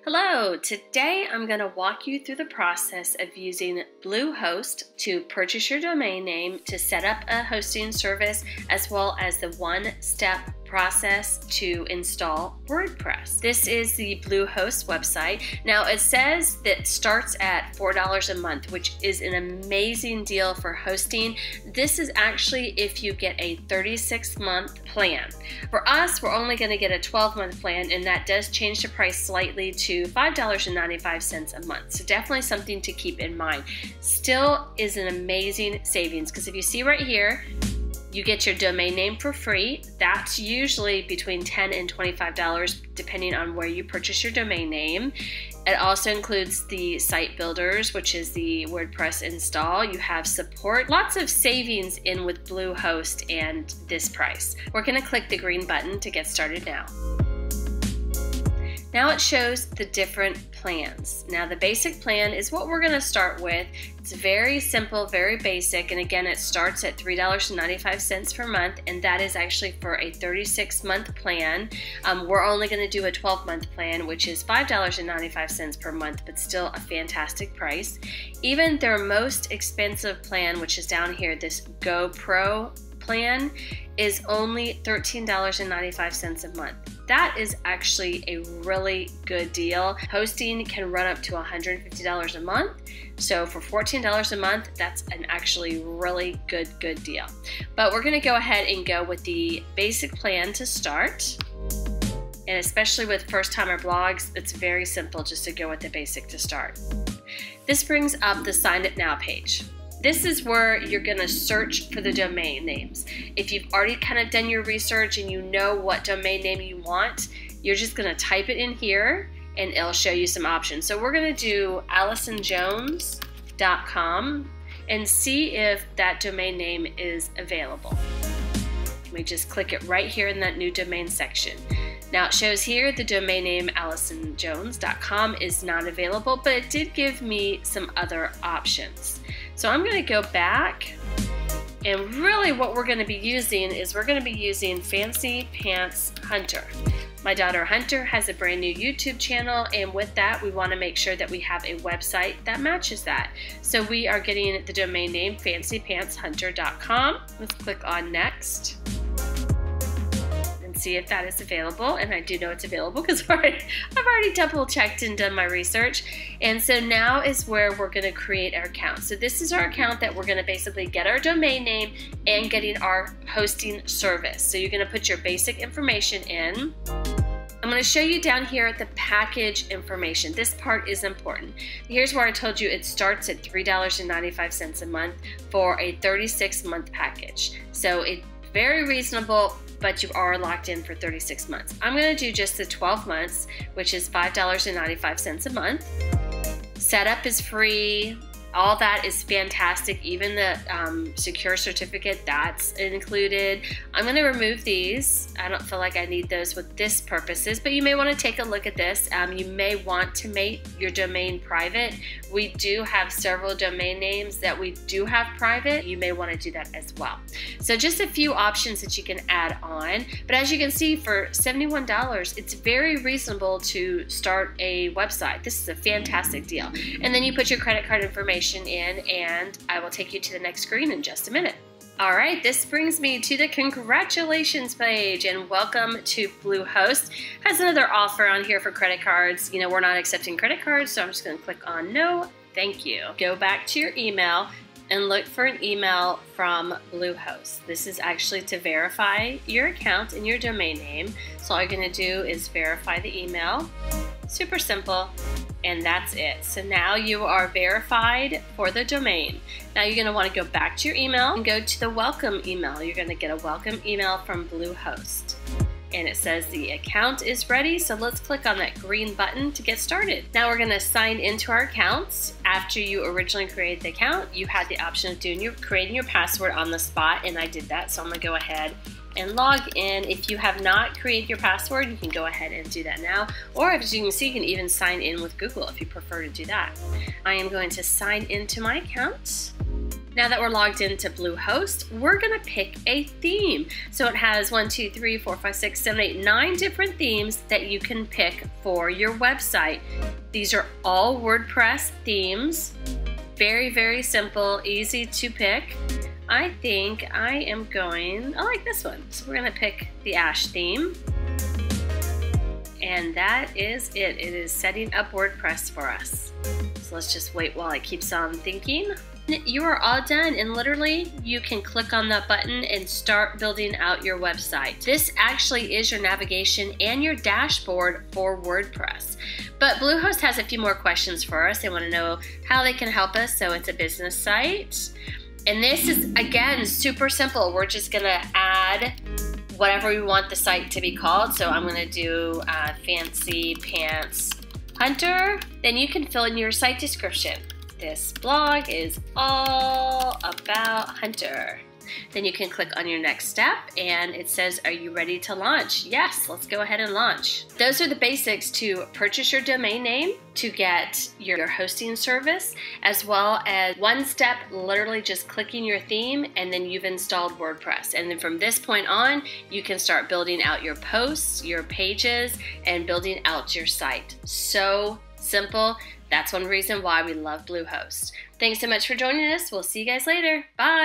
Hello, today I'm going to walk you through the process of using Bluehost to purchase your domain name, to set up a hosting service, as well as the one-step process to install WordPress. This is the Bluehost website. Now it says that starts at $4 a month, which is an amazing deal for hosting. This is actually if you get a 36-month plan. For us, we're only going to get a 12-month plan, and that does change the price slightly to $5.95 a month. So definitely something to keep in mind. Still is an amazing savings, because if you see right here, you get your domain name for free. That's usually between $10 and $25 depending on where you purchase your domain name. It also includes the site builders, which is the WordPress install. You have support, lots of savings in with Bluehost and this price. We're gonna click the green button to get started now. Now it shows the different plans. Now the basic plan is what we're gonna start with. It's very simple, very basic, and again it starts at $3.95 per month, and that is actually for a 36-month plan. We're only gonna do a 12-month plan, which is $5.95 per month, but still a fantastic price. Even their most expensive plan, which is down here, this Go Pro plan, is only $13.95 a month. That is actually a really good deal. Hosting can run up to $150 a month. So for $14 a month, that's an actually really good deal. But we're gonna go ahead and go with the basic plan to start. And especially with first-timer blogs, it's very simple just to go with the basic to start. This brings up the Sign Up Now page. This is where you're gonna search for the domain names. If you've already kind of done your research and you know what domain name you want, you're just gonna type it in here and it'll show you some options. So we're gonna do AllisonJones.com and see if that domain name is available. We just click it right here in that new domain section. Now it shows here the domain name AllisonJones.com is not available, but it did give me some other options. So I'm going to go back, and really what we're going to be using is we're going to be using Fancy Pants Hunter. My daughter Hunter has a brand new YouTube channel, and with that we want to make sure that we have a website that matches that. So we are getting the domain name fancypantshunter.com. Let's click on next. See if that is available, and I do know it's available because I've already double checked and done my research. And so now is where we're going to create our account. So this is our account that we're going to basically get our domain name and getting our hosting service. So you're going to put your basic information in. I'm going to show you down here the package information. This part is important. Here's where I told you it starts at $3.95 a month for a 36-month package. So it's very reasonable, but you are locked in for 36 months. I'm gonna do just the 12 months, which is $5.95 a month. Setup is free. All that is fantastic. Even the secure certificate, that's included. I'm gonna remove these. I don't feel like I need those with this purposes, but you may wanna take a look at this. You may want to make your domain private. We do have several domain names that we do have private. You may wanna do that as well. So just a few options that you can add on. But as you can see, for $71, it's very reasonable to start a website. This is a fantastic deal. And then you put your credit card information in, and I will take you to the next screen in just a minute. All right, this brings me to the congratulations page, and welcome to Bluehost. Has another offer on here for credit cards. You know, we're not accepting credit cards, so I'm just going to click on no, thank you. Go back to your email and look for an email from Bluehost. This is actually to verify your account and your domain name. So all you're going to do is verify the email. Super simple. And that's it. So now you are verified for the domain. Now you're going to want to go back to your email and go to the welcome email. You're going to get a welcome email from Bluehost. And it says the account is ready, so let's click on that green button to get started. Now we're going to sign into our accounts. After you originally created the account, you had the option of creating your password on the spot, and I did that, so I'm going to go ahead and log in. If you have not created your password, you can go ahead and do that now. Or as you can see, you can even sign in with Google if you prefer to do that. I am going to sign into my account. Now that we're logged into Bluehost, we're gonna pick a theme. So it has 1, 2, 3, 4, 5, 6, 7, 8, 9 different themes that you can pick for your website. These are all WordPress themes. Very, very simple, easy to pick. I think I like this one. So we're gonna pick the Ash theme. And that is it. It is setting up WordPress for us. So let's just wait while it keeps on thinking. You are all done, and literally you can click on that button and start building out your website. This actually is your navigation and your dashboard for WordPress. But Bluehost has a few more questions for us. They want to know how they can help us, so it's a business site. And this is, again, super simple. We're just gonna add whatever we want the site to be called. So I'm gonna do Fancy Pants Hunter. Then you can fill in your site description. This blog is all about Hunter. Then you can click on your next step and it says, are you ready to launch? Yes, let's go ahead and launch. Those are the basics to purchase your domain name, to get your hosting service, as well as one step, literally just clicking your theme, and then you've installed WordPress. And then from this point on, you can start building out your posts, your pages, and building out your site. So simple. That's one reason why we love Bluehost. Thanks so much for joining us. We'll see you guys later. Bye.